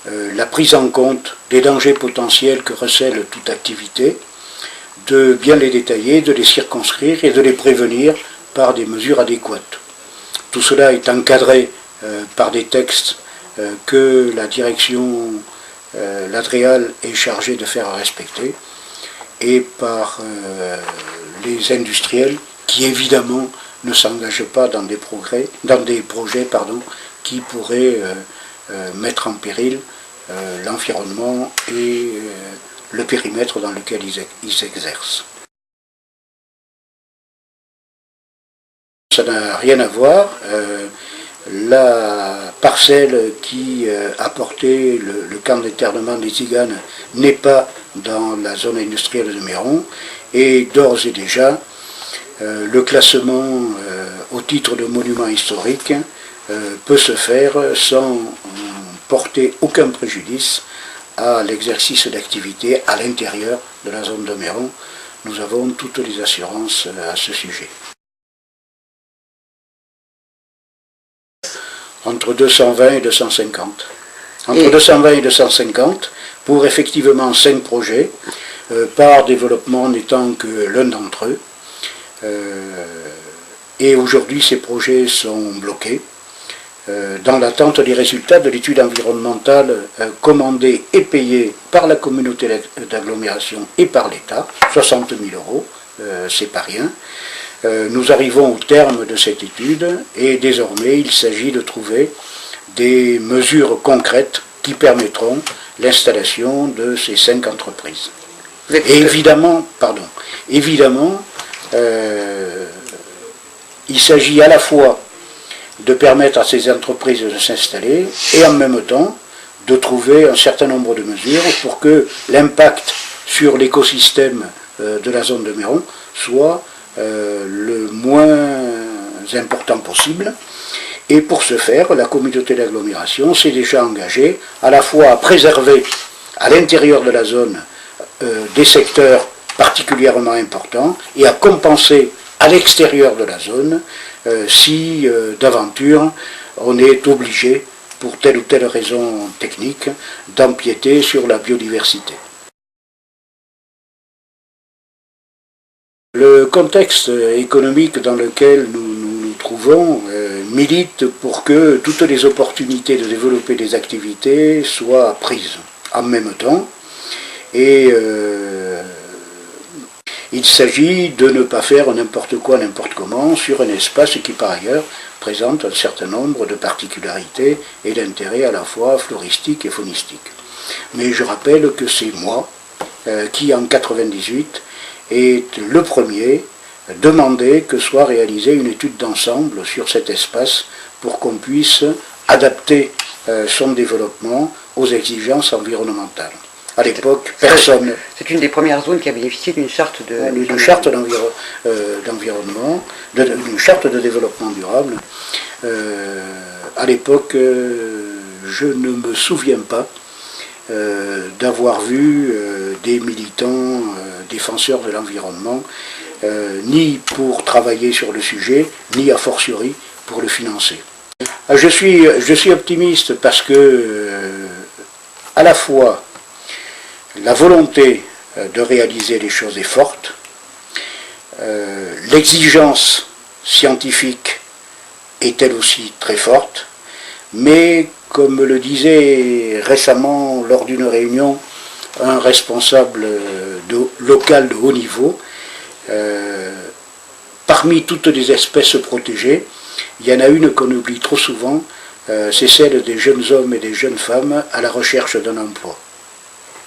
La prise en compte des dangers potentiels que recèle toute activité, de bien les détailler, de les circonscrire et de les prévenir par des mesures adéquates. Tout cela est encadré par des textes que la direction, l'ADREAL, est chargée de faire respecter, et par les industriels qui évidemment ne s'engagent pas dans des projets qui pourraient mettre en péril l'environnement et le périmètre dans lequel ils s'exercent. Ça n'a rien à voir. La parcelle qui a porté le camp d'internement des Tziganes n'est pas dans la zone industrielle de Méron, et d'ores et déjà, le classement au titre de monument historique peut se faire sans porter aucun préjudice à l'exercice d'activité à l'intérieur de la zone de Méron. Nous avons toutes les assurances à ce sujet. Entre 220 et 250. Entre 220 et 250 pour effectivement 5 projets, par développement n'étant que l'un d'entre eux. Et aujourd'hui, ces projets sont bloqués dans l'attente des résultats de l'étude environnementale commandée et payée par la communauté d'agglomération et par l'État, 60 000 €, c'est pas rien. Nous arrivons au terme de cette étude et désormais il s'agit de trouver des mesures concrètes qui permettront l'installation de ces 5 entreprises. Et évidemment, il s'agit à la fois de permettre à ces entreprises de s'installer et en même temps de trouver un certain nombre de mesures pour que l'impact sur l'écosystème de la zone de Méron soit le moins important possible. Et pour ce faire, la communauté d'agglomération s'est déjà engagée à la fois à préserver à l'intérieur de la zone des secteurs particulièrement importants et à compenser à l'extérieur de la zone si d'aventure on est obligé, pour telle ou telle raison technique, d'empiéter sur la biodiversité. Le contexte économique dans lequel nous nous trouvons milite pour que toutes les opportunités de développer des activités soient prises en même temps, et il s'agit de ne pas faire n'importe quoi, n'importe comment sur un espace qui par ailleurs présente un certain nombre de particularités et d'intérêts à la fois floristiques et faunistiques. Mais je rappelle que c'est moi qui en 1998 est le premier demandé que soit réalisée une étude d'ensemble sur cet espace pour qu'on puisse adapter son développement aux exigences environnementales. À l'époque, personne... C'est une des premières zones qui a bénéficié d'une charte d'une charte d'environnement, d'une charte de développement durable. À l'époque, je ne me souviens pas d'avoir vu des militants défenseurs de l'environnement, ni pour travailler sur le sujet, ni a fortiori pour le financer. Je suis optimiste parce que, à la fois, la volonté de réaliser les choses est forte, l'exigence scientifique est elle aussi très forte, mais comme me le disait récemment lors d'une réunion un responsable local de haut niveau, parmi toutes les espèces protégées, il y en a une qu'on oublie trop souvent, c'est celle des jeunes hommes et des jeunes femmes à la recherche d'un emploi.